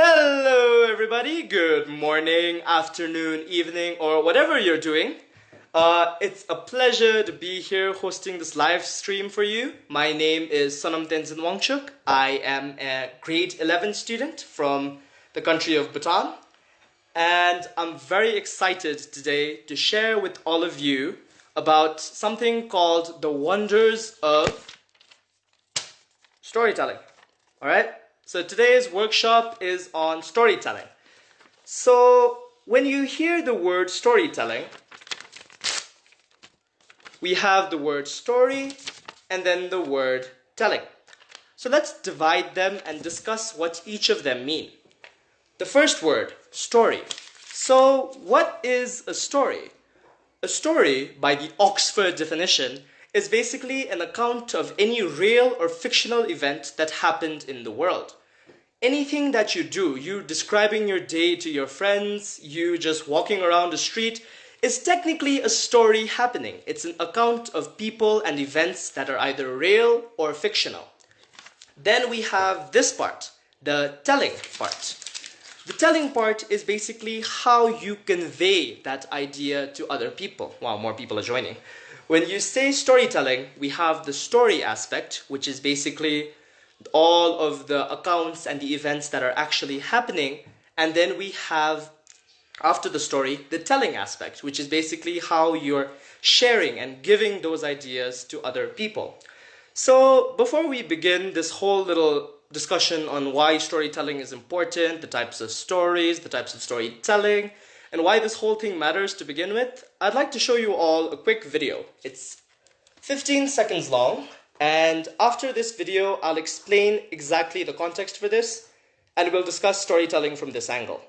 Hello everybody, good morning, afternoon, evening, or whatever you're doing. It's a pleasure to be here hosting this live stream for you. My name is Sonam Wangchuk. I am a grade 11 student from the country of Bhutan. And I'm very excited today to share with all of you about something called the wonders of storytelling. Alright? So today's workshop is on storytelling. So when you hear the word storytelling, we have the word story and then the word telling. So let's divide them and discuss what each of them mean. The first word, story. So what is a story? A story, by the Oxford definition, is basically an account of any real or fictional event that happened in the world. Anything that you do, you describing your day to your friends, you just walking around the street, is technically a story happening. It's an account of people and events that are either real or fictional. Then we have this part, the telling part. The telling part is basically how you convey that idea to other people. Wow, more people are joining. When you say storytelling, we have the story aspect, which is basically all of the accounts and the events that are actually happening. And then we have, after the story, the telling aspect, which is basically how you're sharing and giving those ideas to other people. So before we begin this whole little discussion on why storytelling is important, the types of stories, the types of storytelling, and why this whole thing matters to begin with, I'd like to show you all a quick video. It's 15 seconds long. And after this video, I'll explain exactly the context for this, and we'll discuss storytelling from this angle.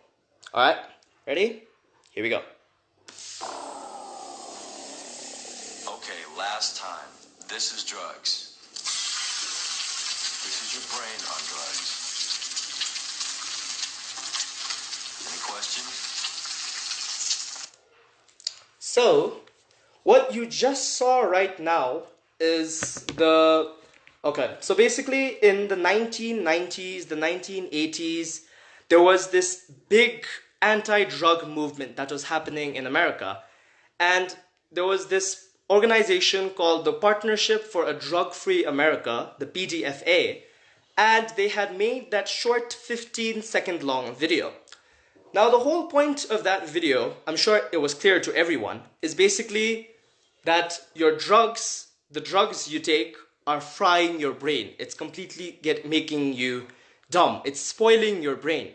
Alright, ready? Here we go. Okay, last time. This is drugs. This is your brain on drugs. Any questions? So, what you just saw right now is so basically in the 1990s, the 1980s, there was this big anti-drug movement that was happening in America. And there was this organization called the Partnership for a Drug-Free America, the PDFA, and they had made that short 15-second long video. Now the whole point of that video, I'm sure it was clear to everyone, is basically that the drugs you take are frying your brain. It's completely making you dumb. It's spoiling your brain.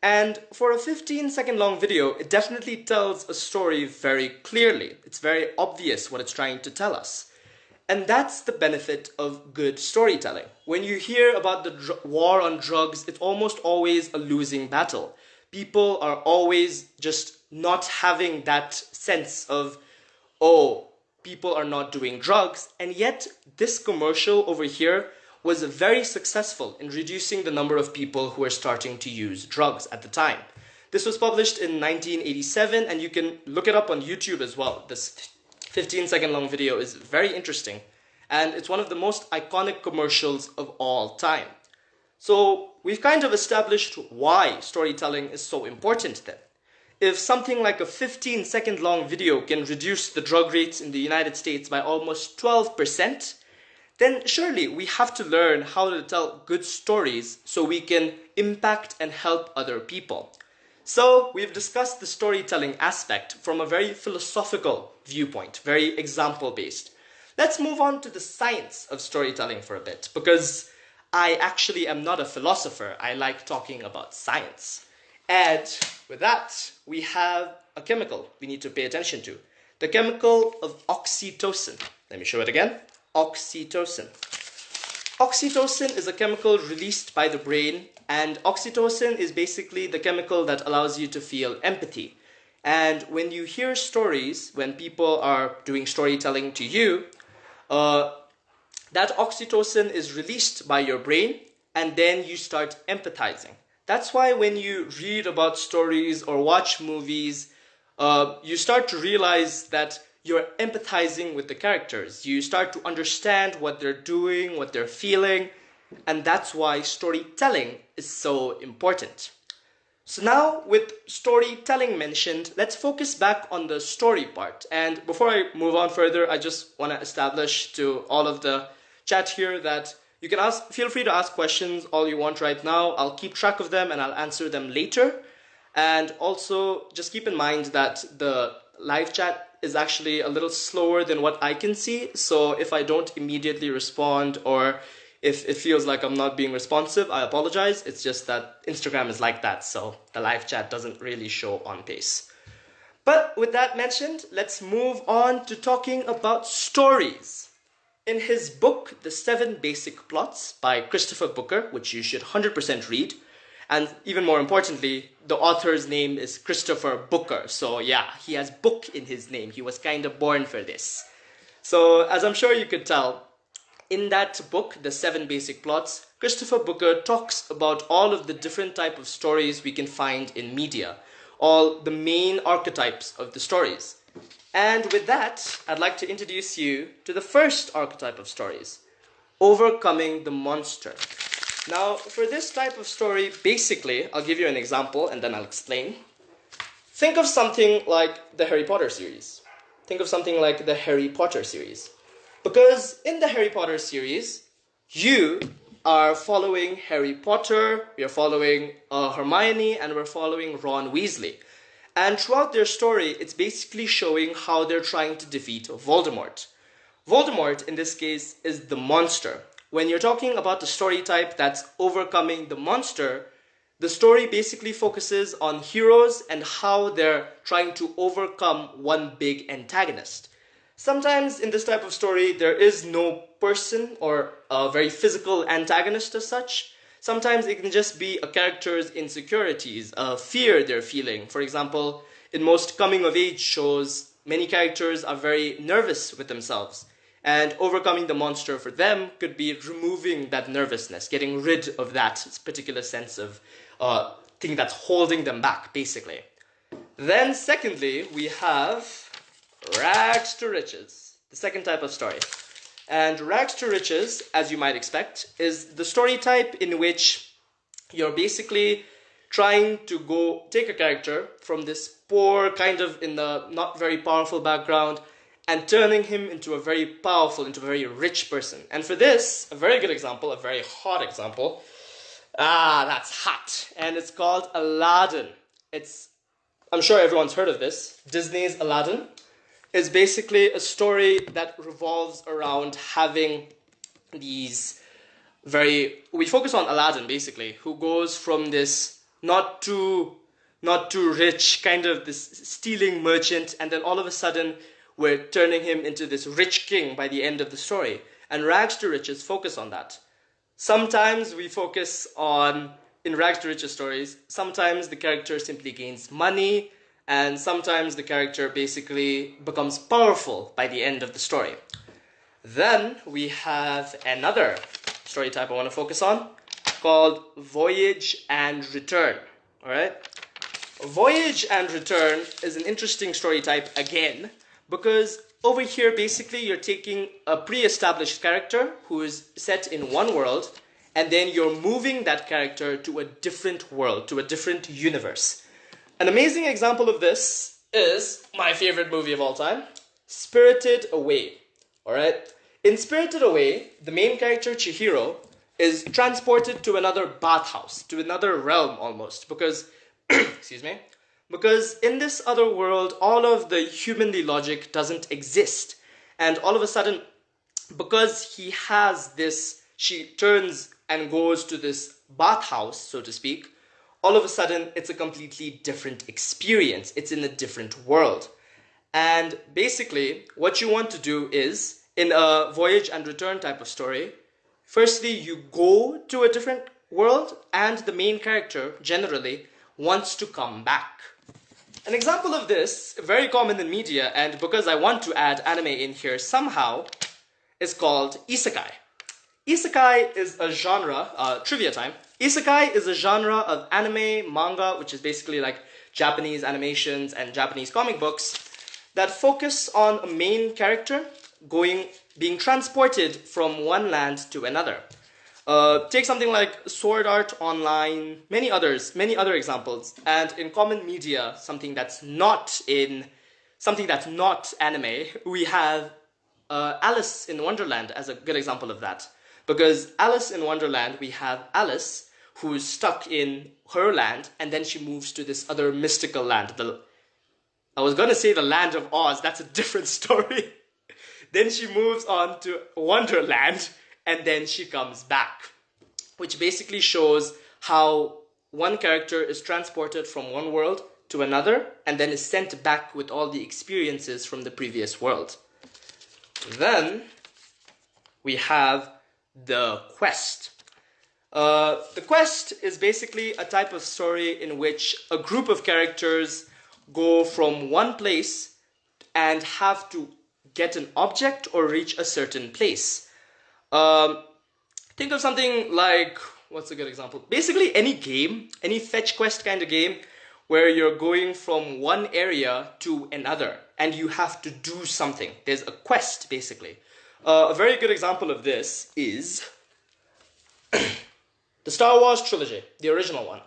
And for a 15-second long video, it definitely tells a story very clearly. It's very obvious what it's trying to tell us. And that's the benefit of good storytelling. When you hear about the war on drugs, it's almost always a losing battle. People are always just not having that sense of, oh, people are not doing drugs, and yet this commercial over here was very successful in reducing the number of people who were starting to use drugs at the time. This was published in 1987, and you can look it up on YouTube as well. This 15-second long video is very interesting, and it's one of the most iconic commercials of all time. So we've kind of established why storytelling is so important then. If something like a 15-second long video can reduce the drug rates in the United States by almost 12%, then surely we have to learn how to tell good stories so we can impact and help other people. So we've discussed the storytelling aspect from a very philosophical viewpoint, very example-based. Let's move on to the science of storytelling for a bit, because I actually am not a philosopher. I like talking about science. And with that, we have a chemical we need to pay attention to. The chemical of oxytocin. Let me show it again. Oxytocin. Oxytocin is a chemical released by the brain, and oxytocin is basically the chemical that allows you to feel empathy. And when you hear stories, when people are doing storytelling to you, that oxytocin is released by your brain, and then you start empathizing. That's why when you read about stories or watch movies, you start to realize that you're empathizing with the characters. You start to understand what they're doing, what they're feeling, and that's why storytelling is so important. So now with storytelling mentioned, let's focus back on the story part. And before I move on further, I just want to establish to all of the chat here that you can feel free to ask questions all you want right now. I'll keep track of them and I'll answer them later. And also just keep in mind that the live chat is actually a little slower than what I can see. So if I don't immediately respond or if it feels like I'm not being responsive, I apologize. It's just that Instagram is like that, so the live chat doesn't really show on pace. But with that mentioned, let's move on to talking about stories. In his book, The 7 Basic Plots by Christopher Booker, which you should 100% read, and even more importantly, the author's name is Christopher Booker. So yeah, he has book in his name. He was kind of born for this. So as I'm sure you could tell, in that book, The 7 Basic Plots, Christopher Booker talks about all of the different type of stories we can find in media, all the main archetypes of the stories. And with that, I'd like to introduce you to the first archetype of stories, overcoming the monster. Now, for this type of story, basically, I'll give you an example and then I'll explain. Think of something like the Harry Potter series. Because in the Harry Potter series, you are following Harry Potter, we are following Hermione, and we're following Ron Weasley. And throughout their story, it's basically showing how they're trying to defeat Voldemort. Voldemort, in this case, is the monster. When you're talking about the story type that's overcoming the monster, the story basically focuses on heroes and how they're trying to overcome one big antagonist. Sometimes in this type of story, there is no person or a very physical antagonist as such. Sometimes it can just be a character's insecurities, a fear they're feeling. For example, in most coming-of-age shows, many characters are very nervous with themselves. And overcoming the monster for them could be removing that nervousness, getting rid of that particular sense of thing that's holding them back, basically. Then secondly, we have Rags to Riches, the second type of story. And Rags to Riches, as you might expect, is the story type in which you're basically trying to go take a character from this poor, kind of in the not very powerful background, and turning him into a very powerful, into a very rich person. And for this, a very good example, a very hot example, that's hot, and it's called Aladdin. I'm sure everyone's heard of this, Disney's Aladdin. Is basically a story that revolves around having these we focus on Aladdin basically, who goes from this not too rich, kind of this stealing merchant, and then all of a sudden we're turning him into this rich king by the end of the story. And Rags to Riches focus on that. Sometimes we focus on, in Rags to Riches stories, sometimes the character simply gains money, and sometimes the character basically becomes powerful by the end of the story. Then we have another story type I want to focus on called Voyage and Return. Alright? Voyage and Return is an interesting story type again, because over here basically you're taking a pre-established character who is set in one world, and then you're moving that character to a different world, to a different universe. An amazing example of this is my favorite movie of all time, Spirited Away. Alright? In Spirited Away, the main character, Chihiro, is transported to another bathhouse, to another realm almost, because, excuse me, because in this other world, all of the humanly logic doesn't exist. And all of a sudden, because he has this, she turns and goes to this bathhouse, so to speak, all of a sudden, it's a completely different experience. It's in a different world. And basically, what you want to do is, in a Voyage and Return type of story, firstly, you go to a different world, and the main character, generally, wants to come back. An example of this, very common in media, and because I want to add anime in here somehow, is called Isekai. Isekai is a genre, trivia time. Isekai is a genre of anime, manga, which is basically like Japanese animations and Japanese comic books, that focus on a main character being transported from one land to another. Take something like Sword Art Online, many other examples, and in common media, something that's not anime, we have Alice in Wonderland as a good example of that. Because Alice in Wonderland, we have Alice who's stuck in her land, and then she moves to this other mystical land. I was gonna say the land of Oz, that's a different story. Then she moves on to Wonderland, and then she comes back, which basically shows how one character is transported from one world to another, and then is sent back with all the experiences from the previous world. Then we have the quest. The quest is basically a type of story in which a group of characters go from one place and have to get an object or reach a certain place. Think of something like, what's a good example? Basically any game, any fetch quest kind of game, where you're going from one area to another and you have to do something. There's a quest, basically. A very good example of this is the Star Wars Trilogy, the original one.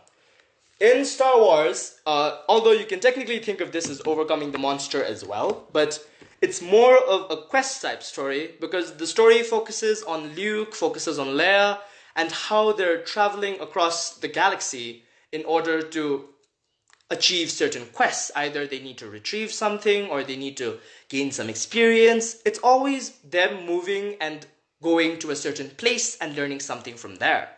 In Star Wars, although you can technically think of this as overcoming the monster as well, but it's more of a quest type story because the story focuses on Luke, focuses on Leia, and how they're traveling across the galaxy in order to achieve certain quests. Either they need to retrieve something or they need to gain some experience. It's always them moving and going to a certain place and learning something from there.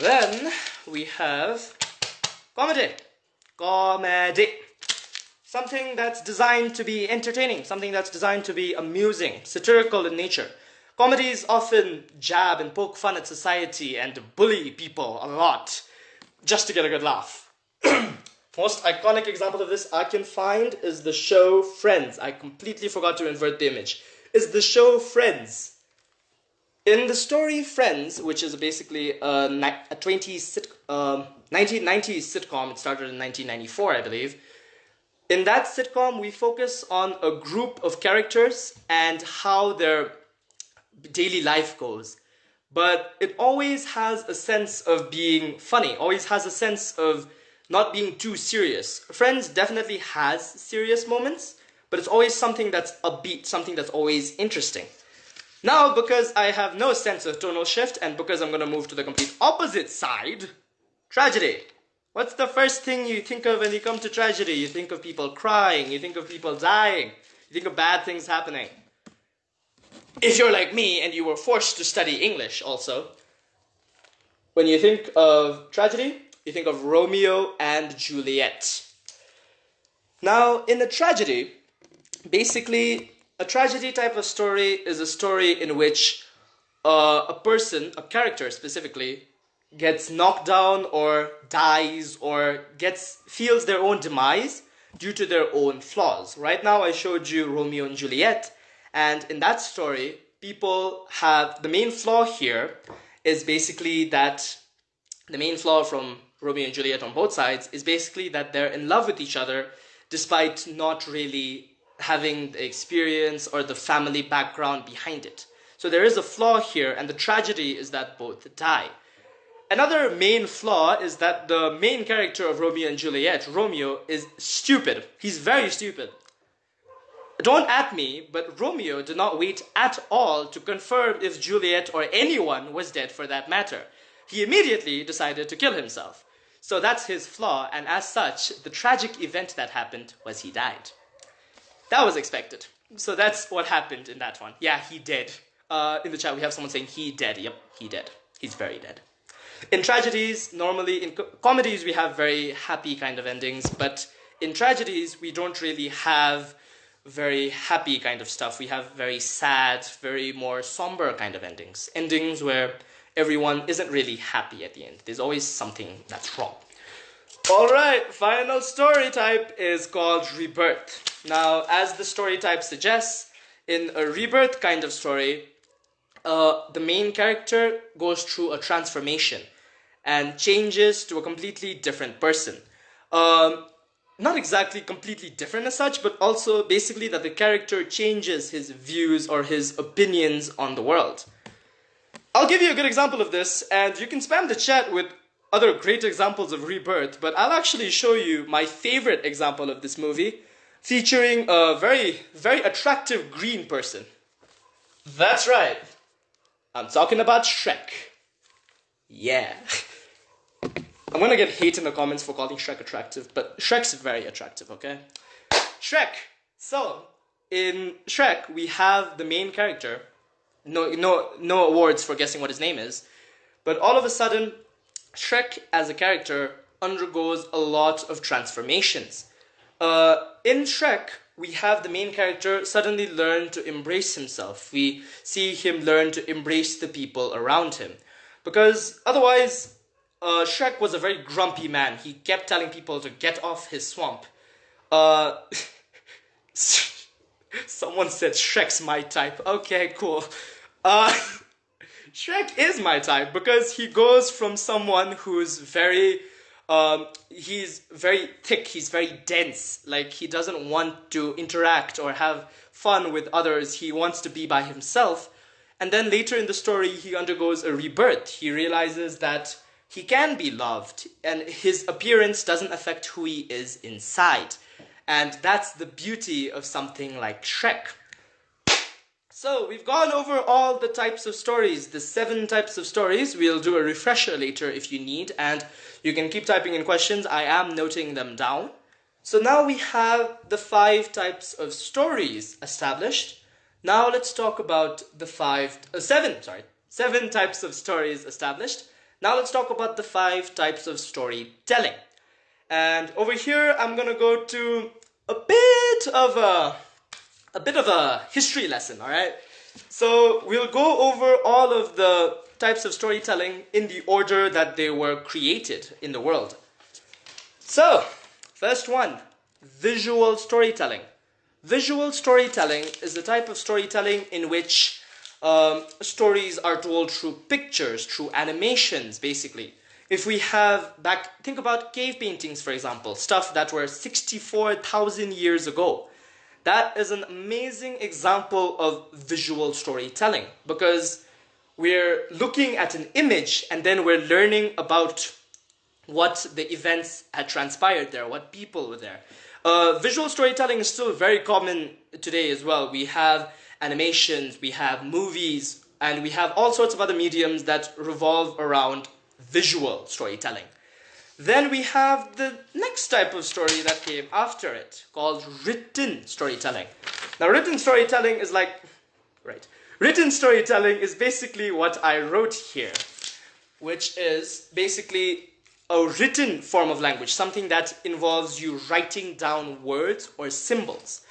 Then we have comedy. Something that's designed to be entertaining, something that's designed to be amusing, satirical in nature. Comedies often jab and poke fun at society and bully people a lot just to get a good laugh. Most iconic example of this I can find is the show Friends. I completely forgot to invert the image. Is the show Friends. In the story Friends, which is basically a 1990s sitcom, it started in 1994, I believe. In that sitcom, we focus on a group of characters and how their daily life goes. But it always has a sense of being funny, always has a sense of not being too serious. Friends definitely has serious moments, but it's always something that's upbeat, something that's always interesting. Now, because I have no sense of tonal shift, and because I'm going to move to the complete opposite side, tragedy. What's the first thing you think of when you come to tragedy? You think of people crying, you think of people dying, you think of bad things happening. If you're like me and you were forced to study English also, when you think of tragedy, you think of Romeo and Juliet. Now, in a tragedy, basically, a tragedy type of story is a story in which a person, a character specifically, gets knocked down or dies or feels their own demise due to their own flaws. Right now I showed you Romeo and Juliet, and in that story, people have, the main flaw here is basically that, the main flaw from Romeo and Juliet on both sides is basically that they're in love with each other despite not really having the experience or the family background behind it. So there is a flaw here, and the tragedy is that both die. Another main flaw is that the main character of Romeo and Juliet, Romeo, is stupid. He's very stupid. Don't at me, but Romeo did not wait at all to confirm if Juliet or anyone was dead for that matter. He immediately decided to kill himself. So that's his flaw, and as such, the tragic event that happened was he died. That was expected. So that's what happened in that one. Yeah, he dead. In the chat we have someone saying he dead. Yep, he dead. He's very dead. In tragedies, normally, in comedies we have very happy kind of endings, but in tragedies we don't really have very happy kind of stuff. We have very sad, very more somber kind of endings. Endings where everyone isn't really happy at the end. There's always something that's wrong. Alright, final story type is called Rebirth. Now, as the story type suggests, in a rebirth kind of story, the main character goes through a transformation and changes to a completely different person. Not exactly completely different as such, but also basically that the character changes his views or his opinions on the world. I'll give you a good example of this, and you can spam the chat with other great examples of Rebirth, but I'll actually show you my favorite example of this movie, featuring a very, very attractive green person. That's right. I'm talking about Shrek. Yeah. I'm gonna get hate in the comments for calling Shrek attractive, but Shrek's very attractive, okay? Shrek. So, in Shrek, we have the main character. No awards for guessing what his name is. But all of a sudden, Shrek as a character undergoes a lot of transformations. In Shrek, we have the main character suddenly learn to embrace himself. We see him learn to embrace the people around him. Because otherwise, Shrek was a very grumpy man. He kept telling people to get off his swamp. Someone said Shrek's my type. Okay, cool. Shrek is my type because he goes from someone who's very, he's very thick, he's very dense. Like, he doesn't want to interact or have fun with others. He wants to be by himself. And then later in the story, he undergoes a rebirth. He realizes that he can be loved and his appearance doesn't affect who he is inside. And that's the beauty of something like Shrek. So, we've gone over all the types of stories, the 7 types of stories. We'll do a refresher later if you need, and you can keep typing in questions. I am noting them down. So now we have the 5 types of stories established. Now let's talk about the 7 types of stories established. Now let's talk about the 5 types of storytelling. And over here, I'm gonna go to a bit of a history lesson, all right? So we'll go over all of the types of storytelling in the order that they were created in the world. So, first one, visual storytelling. Visual storytelling is the type of storytelling in which stories are told through pictures, through animations, basically. If we have think about cave paintings, for example, stuff that were 64,000 years ago. That is an amazing example of visual storytelling because we're looking at an image and then we're learning about what the events had transpired there, what people were there. Visual storytelling is still very common today as well. We have animations, we have movies, and we have all sorts of other mediums that revolve around visual storytelling. Then we have the next type of story that came after it, called written storytelling. Now, written storytelling is written storytelling is basically what I wrote here, which is basically a written form of language, something that involves you writing down words or symbols.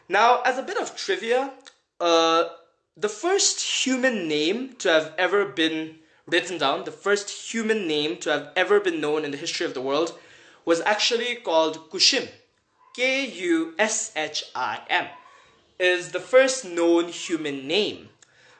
Now, as a bit of trivia, the first human name to have ever been written down, the first human name to have ever been known in the history of the world, was actually called Kushim. Kushim is the first known human name.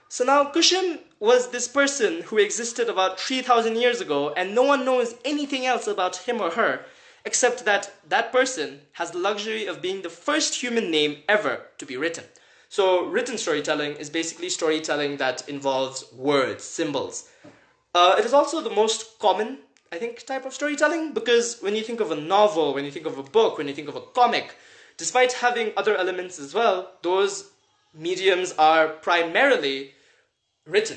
So now Kushim was this person who existed about 3,000 years ago, and no one knows anything else about him or her, except that that person has the luxury of being the first human name ever to be written. So written storytelling is basically storytelling that involves words, symbols. It is also the most common, I think, type of storytelling, because when you think of a novel, when you think of a book, when you think of a comic, despite having other elements as well, those mediums are primarily written.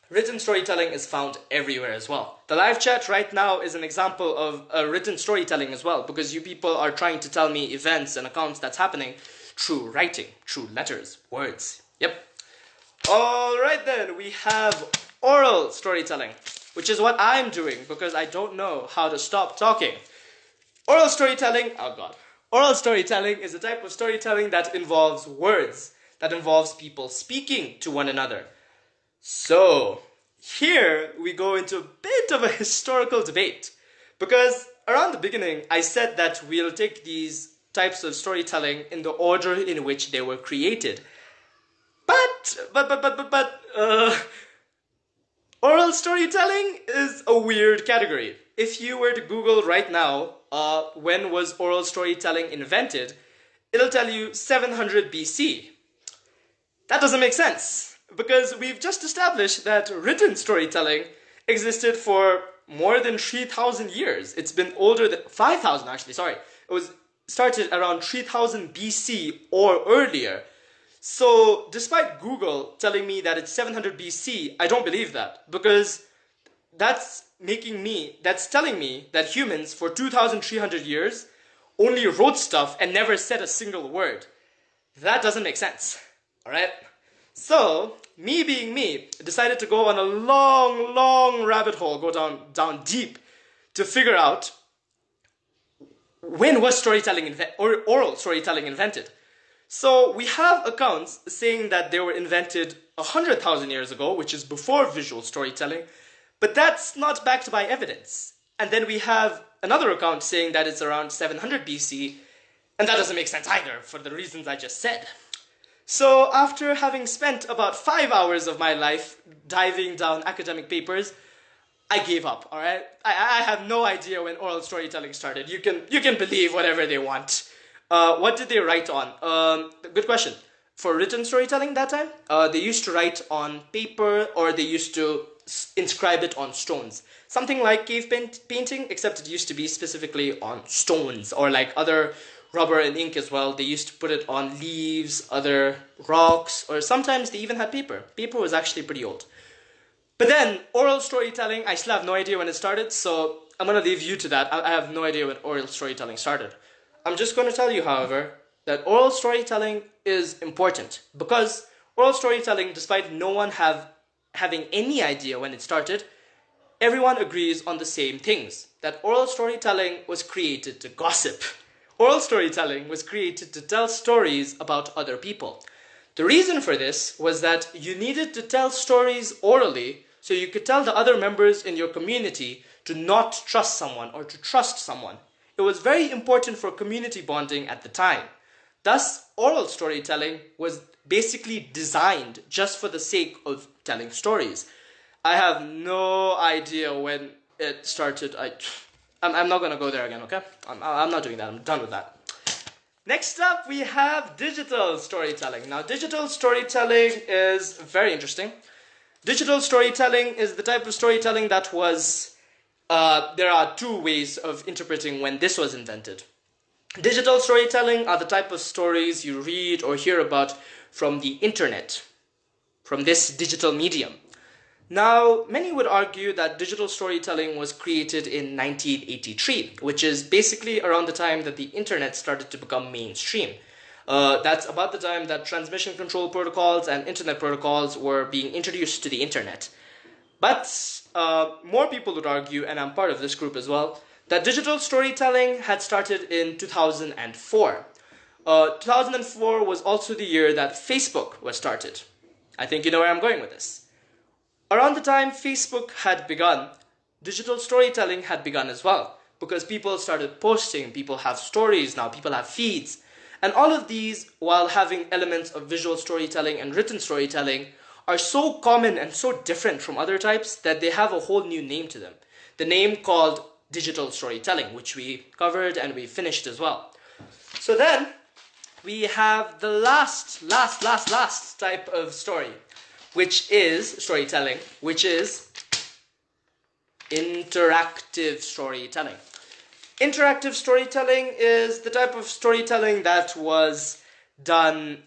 Written storytelling is found everywhere as well. The live chat right now is an example of written storytelling as well, because you people are trying to tell me events and accounts that's happening through writing, through letters, words. Yep. Alright then, we have oral storytelling, which is what I'm doing because I don't know how to stop talking. Oral storytelling, Oral storytelling is a type of storytelling that involves words, that involves people speaking to one another. So, here we go into a bit of a historical debate, because around the beginning I said that we'll take these types of storytelling in the order in which they were created. But oral storytelling is a weird category. If you were to Google right now, when was oral storytelling invented, it'll tell you 700 BC. That doesn't make sense, Because we've just established that written storytelling existed for more than 3,000 years. It's been older than 5,000 actually, sorry. It was started around 3000 BC or earlier. So despite Google telling me that it's 700 BC, I don't believe that, because that's telling me that humans for 2,300 years only wrote stuff and never said a single word. That doesn't make sense, alright? So, me being me, decided to go on a long rabbit hole, go down deep to figure out when was oral storytelling invented. So we have accounts saying that they were invented 100,000 years ago, which is before visual storytelling, but that's not backed by evidence. And then we have another account saying that it's around 700 BC, and that doesn't make sense either, for the reasons I just said. So after having spent about 5 hours of my life diving down academic papers, I gave up, alright? I have no idea when oral storytelling started. You can believe whatever they want. What did they write on? Good question. For written storytelling that time, they used to write on paper, or they used to inscribe it on stones. Something like cave painting, except it used to be specifically on stones, or like other rubber and ink as well. They used to put it on leaves, other rocks, or sometimes they even had paper. Paper was actually pretty old. But then, oral storytelling, I still have no idea when it started, so I'm going to leave you to that. I have no idea when oral storytelling started. I'm just going to tell you, however, that oral storytelling is important, because oral storytelling, despite no one having any idea when it started, everyone agrees on the same things. That oral storytelling was created to gossip. Oral storytelling was created to tell stories about other people. The reason for this was that you needed to tell stories orally so you could tell the other members in your community to not trust someone or to trust someone. It was very important for community bonding at the time. Thus, oral storytelling was basically designed just for the sake of telling stories. I have no idea when it started. I'm not going to go there again, okay? I'm not doing that. I'm done with that. Next up, we have digital storytelling. Now, digital storytelling is very interesting. Digital storytelling is the type of storytelling that was... there are two ways of interpreting when this was invented. Digital storytelling are the type of stories you read or hear about from the internet, from this digital medium. Now, many would argue that digital storytelling was created in 1983, which is basically around the time that the internet started to become mainstream. That's about the time that transmission control protocols and internet protocols were being introduced to the internet. But more people would argue, and I'm part of this group as well, that digital storytelling had started in 2004. 2004 was also the year that Facebook was started. I think you know where I'm going with this. Around the time Facebook had begun, digital storytelling had begun as well, because people started posting, people have stories now, people have feeds. And all of these, while having elements of visual storytelling and written storytelling, are so common and so different from other types that they have a whole new name to them. The name called digital storytelling, which we covered and we finished as well. So then, we have the last type of story, which is storytelling, which is interactive storytelling. Interactive storytelling is the type of storytelling that was done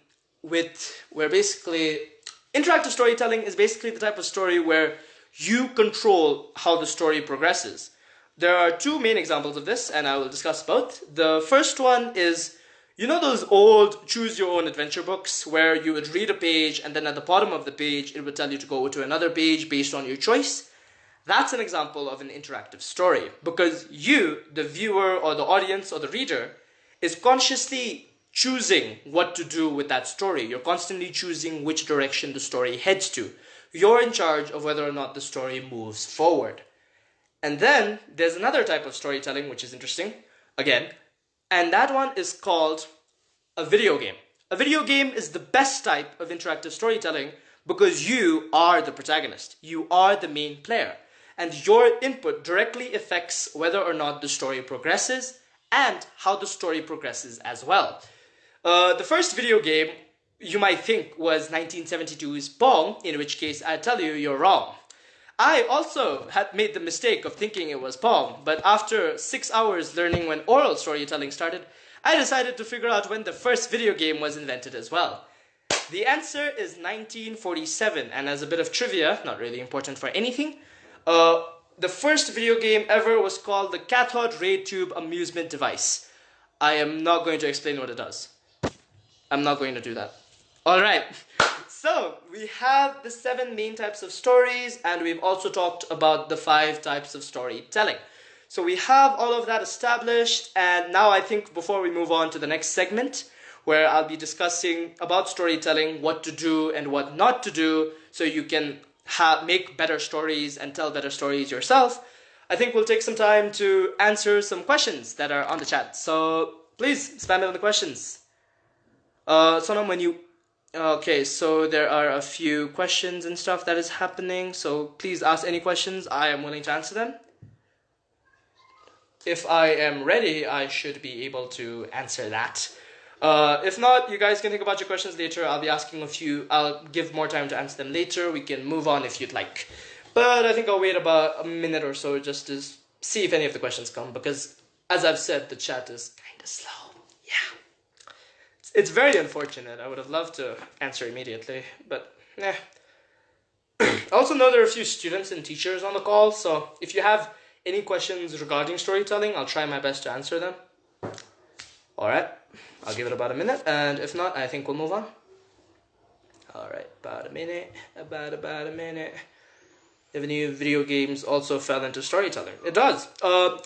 interactive storytelling is basically the type of story where you control how the story progresses. There are two main examples of this, and I will discuss both. The first one is, you know those old choose-your-own-adventure books where you would read a page and then at the bottom of the page it would tell you to go to another page based on your choice? That's an example of an interactive story, because you, the viewer or the audience or the reader, is consciously choosing what to do with that story. You're constantly choosing which direction the story heads to. You're in charge of whether or not the story moves forward. And then there's another type of storytelling which is interesting, again, and that one is called a video game. A video game is the best type of interactive storytelling because you are the protagonist. You are the main player. And your input directly affects whether or not the story progresses and how the story progresses as well. The first video game you might think was 1972's Pong, in which case I tell you you're wrong. I also had made the mistake of thinking it was Pong, but after 6 hours learning when oral storytelling started, I decided to figure out when the first video game was invented as well. The answer is 1947, and as a bit of trivia, not really important for anything, the first video game ever was called the Cathode Ray Tube Amusement Device. I am not going to explain what it does. I'm not going to do that. Alright, so we have the 7 main types of stories, and we've also talked about the 5 types of storytelling. So we have all of that established, and now I think before we move on to the next segment, where I'll be discussing about storytelling, what to do and what not to do, so you can make better stories and tell better stories yourself, I think we'll take some time to answer some questions that are on the chat. So please spam it on the questions. Sonam, when you... Okay, so there are a few questions and stuff that is happening, so please ask any questions. I am willing to answer them. If I am ready, I should be able to answer that. If not, you guys can think about your questions later. I'll be asking a few. I'll give more time to answer them later. We can move on if you'd like. But I think I'll wait about a minute or so just to see if any of the questions come, because as I've said, the chat is kind of slow. Yeah. It's very unfortunate. I would have loved to answer immediately, but eh. I also know there are a few students and teachers on the call, so if you have any questions regarding storytelling, I'll try my best to answer them. Alright, I'll give it about a minute, and if not, I think we'll move on. Alright, about a minute. If any video games also fell into storytelling. It does. I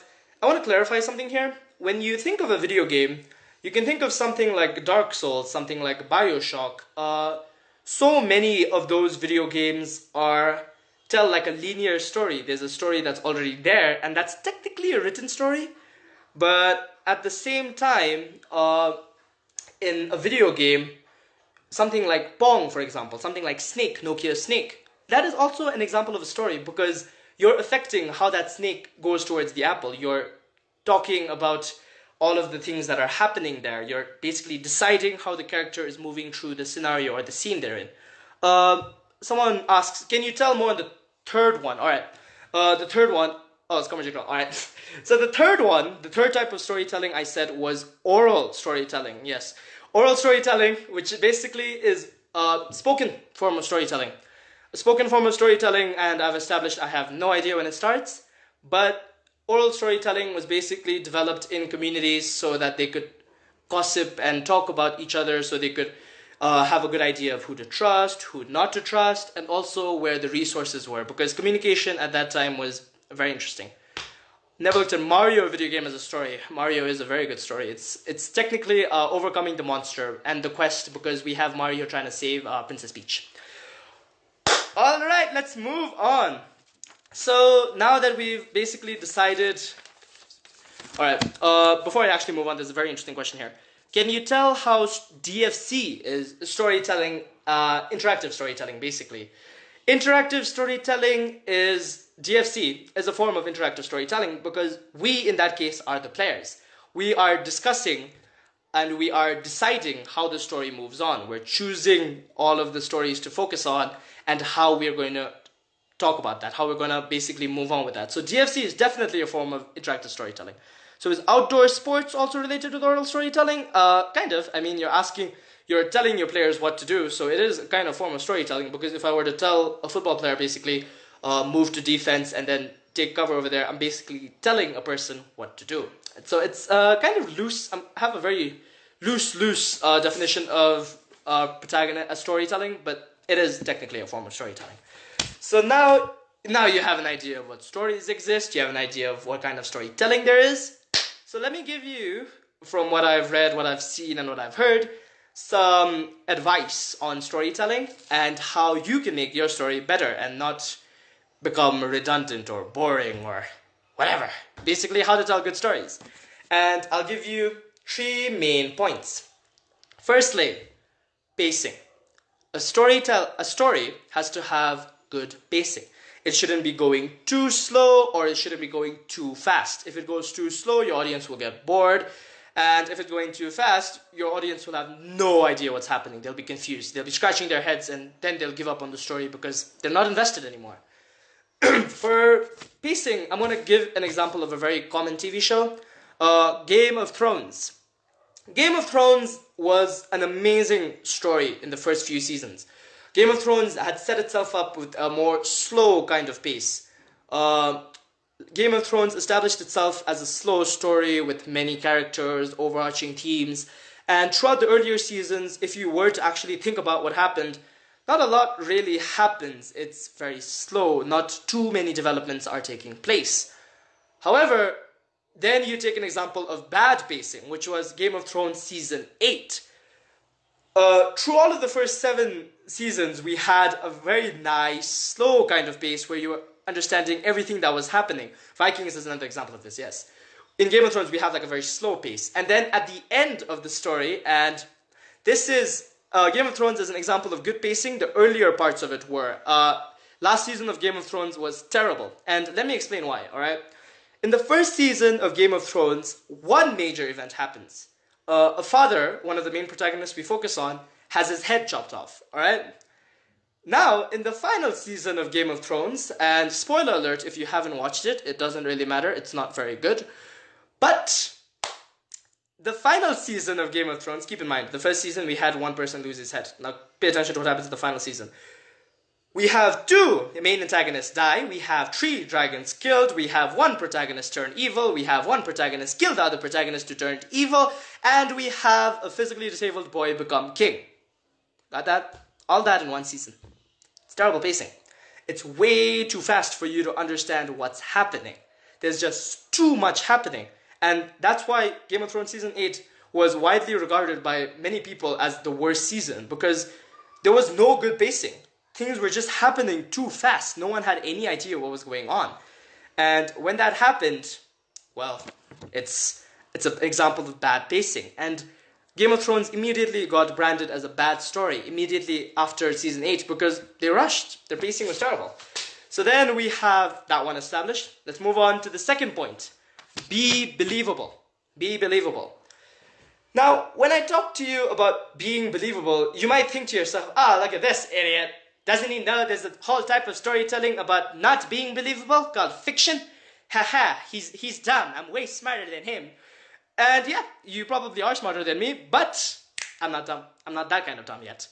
want to clarify something here. When you think of a video game, you can think of something like Dark Souls, something like Bioshock. So many of those video games tell like a linear story. There's a story that's already there, and that's technically a written story. But at the same time, in a video game, something like Pong, for example, something like Snake, Nokia Snake, that is also an example of a story, because you're affecting how that snake goes towards the apple. You're talking about all of the things that are happening there. You're basically deciding how the character is moving through the scenario or the scene they're in. Someone asks, can you tell more on the third one? Alright, the third one, oh, it's coming. Alright, so the third type of storytelling I said was oral storytelling. Yes, oral storytelling, which basically is a spoken form of storytelling. A spoken form of storytelling, and I've established I have no idea when it starts, but oral storytelling was basically developed in communities so that they could gossip and talk about each other, so they could have a good idea of who to trust, who not to trust, and also where the resources were, because communication at that time was very interesting. Never looked at Mario video game as a story. Mario is a very good story. It's technically overcoming the monster and the quest, because we have Mario trying to save Princess Peach. Alright, let's move on. So now that we've basically decided... Alright, before I actually move on, there's a very interesting question here. Can you tell how DFC is storytelling, interactive storytelling, basically? Interactive storytelling is... DFC is a form of interactive storytelling, because we, in that case, are the players. We are discussing and we are deciding how the story moves on. We're choosing all of the stories to focus on and how we're going to talk about that, how we're going to basically move on with that. So DFC is definitely a form of interactive storytelling. So is outdoor sports also related with oral storytelling? Kind of. I mean, you're telling your players what to do, so it is a kind of form of storytelling, because if I were to tell a football player basically move to defense and then take cover over there, I'm basically telling a person what to do. So it's kind of loose. I have a very loose definition of storytelling, but it is technically a form of storytelling. So now you have an idea of what stories exist, you have an idea of what kind of storytelling there is. So let me give you, from what I've read, what I've seen, and what I've heard, some advice on storytelling and how you can make your story better and not become redundant or boring or whatever. Basically, how to tell good stories. And I'll give you 3 main points. Firstly, pacing. A story has to have good pacing. It shouldn't be going too slow, or it shouldn't be going too fast. If it goes too slow, your audience will get bored, And if it's going too fast, your audience will have no idea what's happening. They'll be confused. They'll be scratching their heads, and then they'll give up on the story because they're not invested anymore. For pacing, I'm going to give an example of a very common TV show, Game of Thrones. Game of Thrones was an amazing story in the first few seasons. Game of Thrones had set itself up with a more slow kind of pace. Game of Thrones established itself as a slow story with many characters, overarching themes, and throughout the earlier seasons, if you were to actually think about what happened, not a lot really happens. It's very slow. Not too many developments are taking place. However, then you take an example of bad pacing, which was Game of Thrones Season 8. Through all of the first 7 seasons, we had a very nice, slow kind of pace where you were understanding everything that was happening. Vikings is another example of this, yes. In Game of Thrones, we have like a very slow pace. And then at the end of the story, and this is, Game of Thrones is an example of good pacing. The earlier parts of it were. Last season of Game of Thrones was terrible. And let me explain why, alright? In the first season of Game of Thrones, one major event happens. A father, one of the main protagonists we focus on, has his head chopped off, alright? Now, in the final season of Game of Thrones, and spoiler alert if you haven't watched it, it doesn't really matter, it's not very good. But the final season of Game of Thrones, keep in mind, the first season we had one person lose his head. Now, pay attention to what happens in the final season. We have 2 main antagonists die, we have 3 dragons killed, we have 1 protagonist turn evil, we have 1 protagonist kill the other protagonist who turned evil, and we have a physically disabled boy become king. Got that? All that in one season. It's terrible pacing. It's way too fast for you to understand what's happening. There's just too much happening. And that's why Game of Thrones Season 8 was widely regarded by many people as the worst season, because there was no good pacing. Things were just happening too fast. No one had any idea what was going on. And when that happened, well, it's an example of bad pacing. And Game of Thrones immediately got branded as a bad story immediately after Season 8 because they rushed. Their pacing was terrible. So then we have that one established. Let's move on to the second point. Be believable. Be believable. Now, when I talk to you about being believable, you might think to yourself, look at this idiot. Doesn't he know there's a whole type of storytelling about not being believable called fiction? Haha, he's dumb. I'm way smarter than him. And yeah, you probably are smarter than me, but I'm not dumb. I'm not that kind of dumb yet.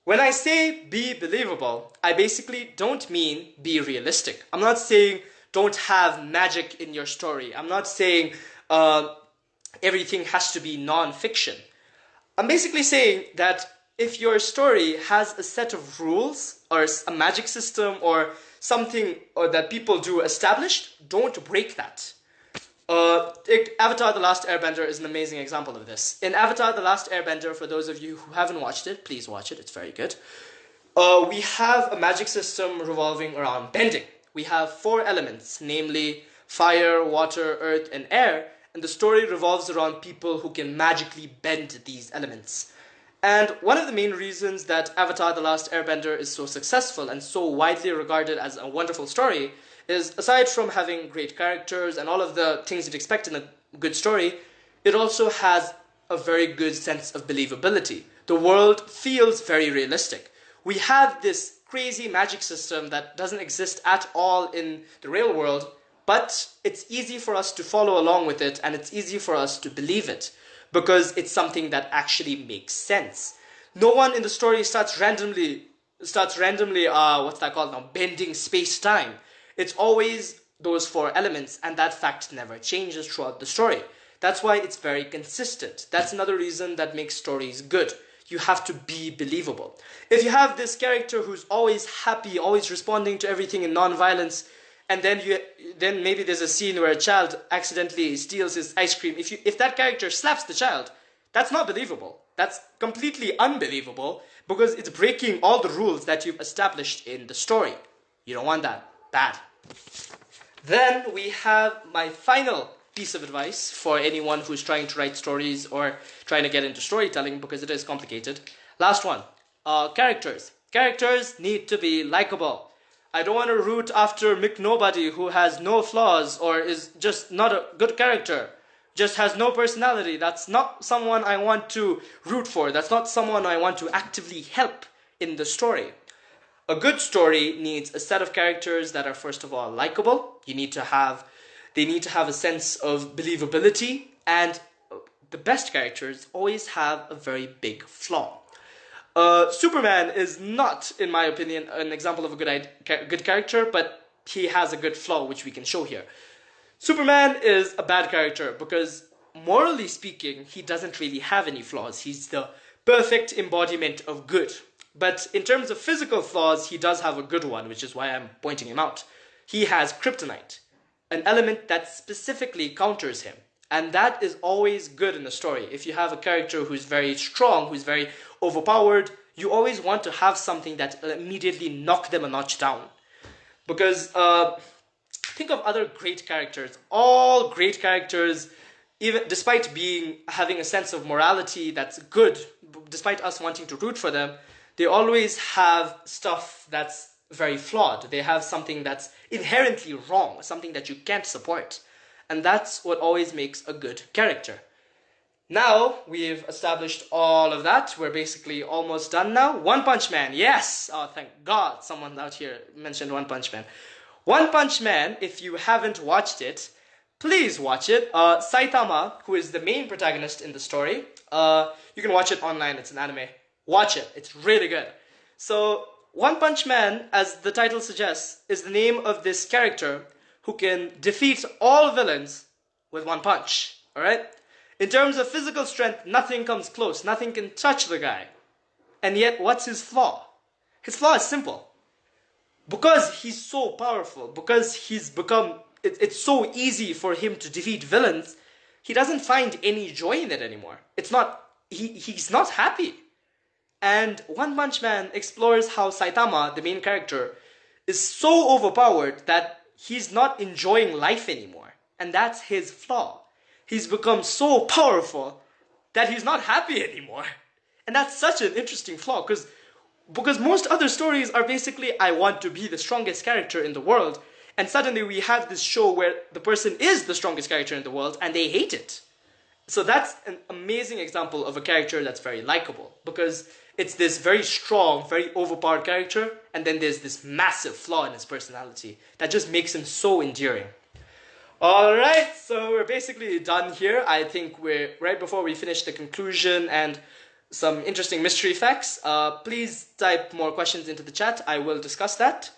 When I say be believable, I basically don't mean be realistic. I'm not saying don't have magic in your story. I'm not saying everything has to be non-fiction. I'm basically saying that if your story has a set of rules or a magic system or something that people do established, don't break that. Avatar: The Last Airbender is an amazing example of this. In Avatar: The Last Airbender, for those of you who haven't watched it, please watch it, it's very good. We have a magic system revolving around bending. We have 4 elements, namely fire, water, earth, and air, and the story revolves around people who can magically bend these elements. And one of the main reasons that Avatar: The Last Airbender is so successful and so widely regarded as a wonderful story is, aside from having great characters and all of the things you'd expect in a good story, it also has a very good sense of believability. The world feels very realistic. We have this crazy magic system that doesn't exist at all in the real world, but it's easy for us to follow along with it, and it's easy for us to believe it, because it's something that actually makes sense. No one in the story starts randomly, bending space-time. It's always those 4 elements, and that fact never changes throughout the story. That's why it's very consistent. That's another reason that makes stories good. You have to be believable. If you have this character who's always happy, always responding to everything in non-violence, and then maybe there's a scene where a child accidentally steals his ice cream. If that character slaps the child, that's not believable. That's completely unbelievable because it's breaking all the rules that you've established in the story. You don't want that. Bad. Then we have my final piece of advice for anyone who's trying to write stories or trying to get into storytelling, because it is complicated. Last one. Characters. Characters need to be likable. I don't want to root after Mick Nobody who has no flaws or is just not a good character. just has no personality. That's not someone I want to root for. That's not someone I want to actively help in the story. A good story needs a set of characters that are first of all likable. They need to have a sense of believability, and the best characters always have a very big flaw. Superman is not, in my opinion, an example of a good character, but he has a good flaw which we can show here. Superman is a bad character because, morally speaking, he doesn't really have any flaws. He's the perfect embodiment of good. But in terms of physical flaws, he does have a good one, which is why I'm pointing him out. He has kryptonite, an element that specifically counters him. And that is always good in a story. If you have a character who's very strong, who's very overpowered, you always want to have something that will immediately knock them a notch down. Because think of other great characters. All great characters, even despite having a sense of morality that's good, despite us wanting to root for them, they always have stuff that's very flawed. They have something that's inherently wrong, something that you can't support. And that's what always makes a good character. Now, we've established all of that. We're basically almost done now. One Punch Man, yes! Oh, thank God someone out here mentioned One Punch Man. One Punch Man, if you haven't watched it, please watch it. Saitama, who is the main protagonist in the story, you can watch it online, it's an anime. Watch it, it's really good. So, One Punch Man, as the title suggests, is the name of this character who can defeat all villains with one punch, alright? In terms of physical strength, nothing comes close, nothing can touch the guy. And yet, what's his flaw? His flaw is simple. Because he's so powerful, because it's so easy for him to defeat villains, he doesn't find any joy in it anymore. He's not happy. And One Punch Man explores how Saitama, the main character, is so overpowered that he's not enjoying life anymore. And that's his flaw. He's become so powerful that he's not happy anymore. And that's such an interesting flaw, because most other stories are basically, I want to be the strongest character in the world, and suddenly we have this show where the person is the strongest character in the world and they hate it. So that's an amazing example of a character that's very likable, because it's this very strong, very overpowered character, and then there's this massive flaw in his personality that just makes him so endearing. Alright, so we're basically done here. I think we're right before we finish the conclusion and some interesting mystery facts. Please type more questions into the chat. I will discuss that.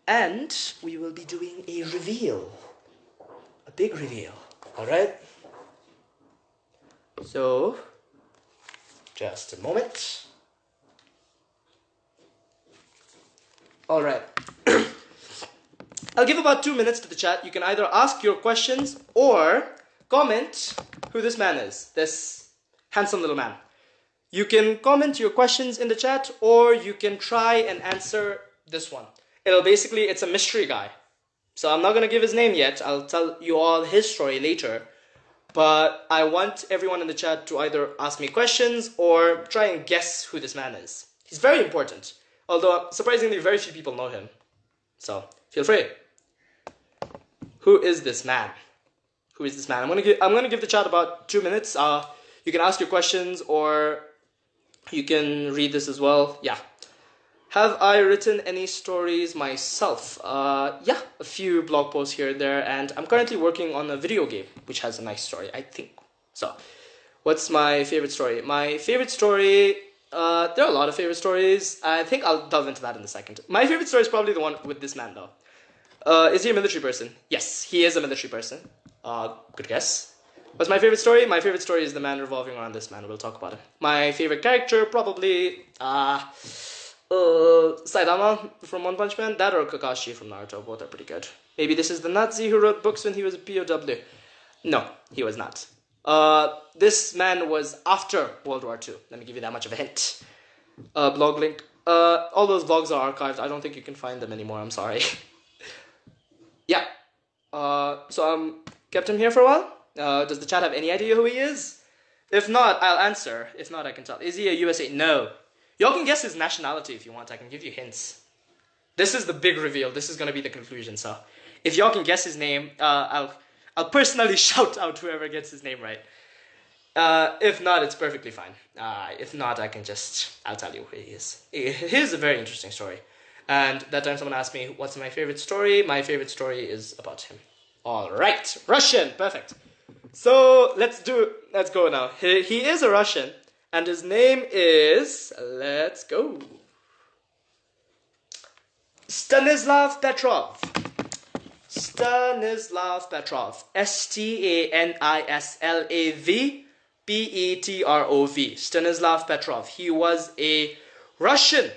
And we will be doing a reveal. A big reveal. Alright? So, just a moment. Alright. I'll give about 2 minutes to the chat. You can either ask your questions or comment who this man is. This handsome little man. You can comment your questions in the chat, or you can try and answer this one. It's a mystery guy. So I'm not going to give his name yet. I'll tell you all his story later. But I want everyone in the chat to either ask me questions or try and guess who this man is. He's very important. Although, surprisingly, very few people know him. So, feel free. Who is this man? Who is this man? I'm gonna give the chat about 2 minutes. You can ask your questions, or you can read this as well. Yeah. Have I written any stories myself? Yeah, a few blog posts here and there, and I'm currently working on a video game, which has a nice story, I think. So, what's my favorite story? My favorite story, there are a lot of favorite stories. I think I'll delve into that in a second. My favorite story is probably the one with this man, though. Is he a military person? Yes, he is a military person. Good guess. What's my favorite story? My favorite story is the man revolving around this man. We'll talk about it. My favorite character, probably, Saitama from One Punch Man, that or Kakashi from Naruto. Both are pretty good. Maybe this is the Nazi who wrote books when he was a POW. No, he was not. This man was after World War II. Let me give you that much of a hint. Blog link. All those blogs are archived. I don't think you can find them anymore. I'm sorry. Yeah. So kept him here for a while. Does the chat have any idea who he is? If not, I'll answer. If not, I can tell. Is he a USA? No. Y'all can guess his nationality if you want. I can give you hints. This is the big reveal. This is going to be the conclusion. So if y'all can guess his name, I'll I'll personally shout out whoever gets his name right. If not, it's perfectly fine. If not, I'll tell you who he is. Here's a very interesting story. And that time someone asked me, what's my favorite story? My favorite story is about him. All right, Russian, perfect. So let's go now. He is a Russian, and his name is, let's go, Stanislav Petrov. Stanislav Petrov. Stanislav Stanislav Petrov. He was a Russian.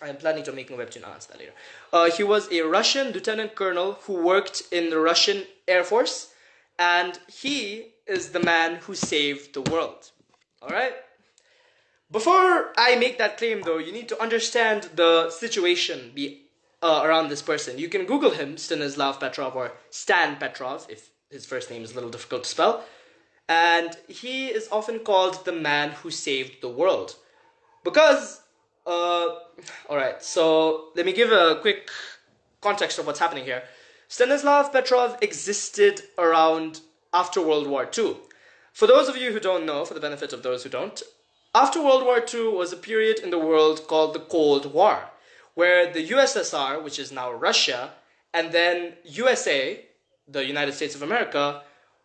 I am planning to make a webtoon. I'll answer that later. He was a Russian lieutenant colonel who worked in the Russian Air Force, and he is the man who saved the world. All right? Before I make that claim, though, you need to understand the situation around this person. You can Google him, Stanislav Petrov, or Stan Petrov, if his first name is a little difficult to spell. And he is often called the man who saved the world. Because, alright, so let me give a quick context of what's happening here. Stanislav Petrov existed around after World War II. For those of you who don't know, for the benefit of those who don't, after World War II was a period in the world called the Cold War, where the USSR, which is now Russia, and then USA, the United States of America,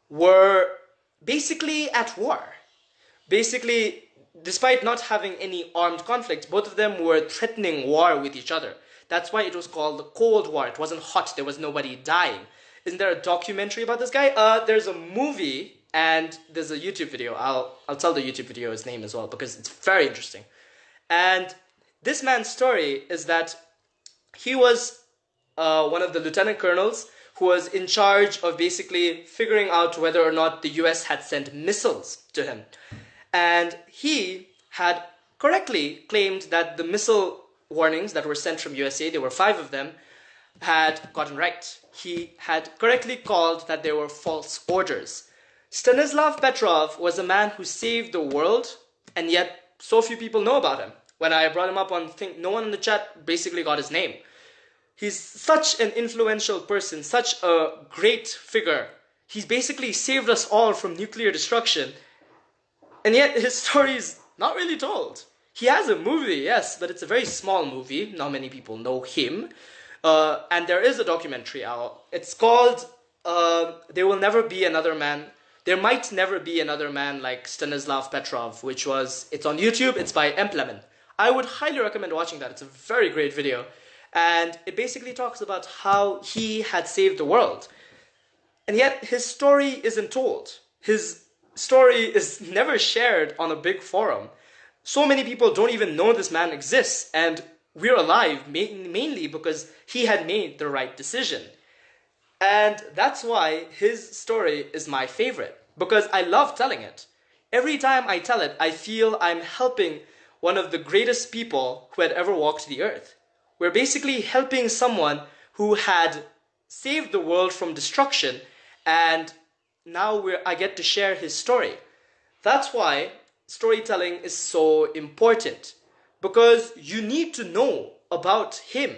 were basically at war. Basically, despite not having any armed conflict, both of them were threatening war with each other. That's why it was called the Cold War. It wasn't hot. There was nobody dying. Isn't there a documentary about this guy? There's a movie and there's a YouTube video. I'll tell the YouTube video's name as well because it's very interesting. And this man's story is that he was one of the lieutenant colonels who was in charge of basically figuring out whether or not the US had sent missiles to him. And he had correctly claimed that the missile warnings that were sent from USA, there were 5 of them, had gotten right. He had correctly called that they were false orders. Stanislav Petrov was a man who saved the world, and yet so few people know about him. When I brought him up on Think, no one in the chat basically got his name. He's such an influential person, such a great figure. He's basically saved us all from nuclear destruction. And yet his story is not really told. He has a movie, yes, but it's a very small movie. Not many people know him. And there is a documentary out. It's called There Will Never Be Another Man. There Might Never Be Another Man Like Stanislav Petrov, it's on YouTube. It's by Emplemen. I would highly recommend watching that. It's a very great video. And it basically talks about how he had saved the world. And yet his story isn't told. His story is never shared on a big forum. So many people don't even know this man exists, and we're alive mainly because he had made the right decision. And that's why his story is my favorite, because I love telling it. Every time I tell it, I feel I'm helping one of the greatest people who had ever walked the earth. We're basically helping someone who had saved the world from destruction, and now I get to share his story. That's why storytelling is so important, because you need to know about him.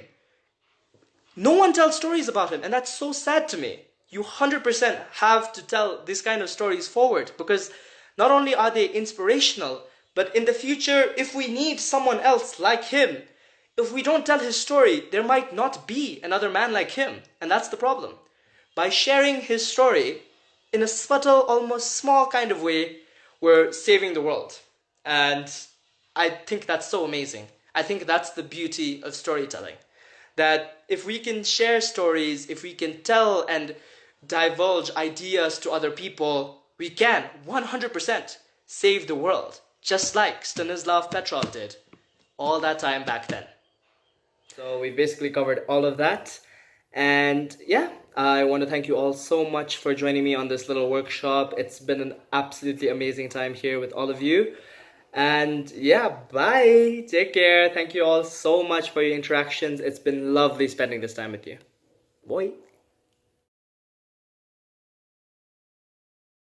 No one tells stories about him, and that's so sad to me. You 100% have to tell this kind of stories forward, because not only are they inspirational, but in the future, if we need someone else like him, if we don't tell his story, there might not be another man like him, and that's the problem. By sharing his story in a subtle, almost small kind of way, we're saving the world. And I think that's so amazing. I think that's the beauty of storytelling. That if we can share stories, if we can tell and divulge ideas to other people, we can 100% save the world, just like Stanislav Petrov did all that time back then. So we basically covered all of that. And yeah, I want to thank you all so much for joining me on this little workshop. It's been an absolutely amazing time here with all of you. And yeah, bye. Take care. Thank you all so much for your interactions. It's been lovely spending this time with you. Bye.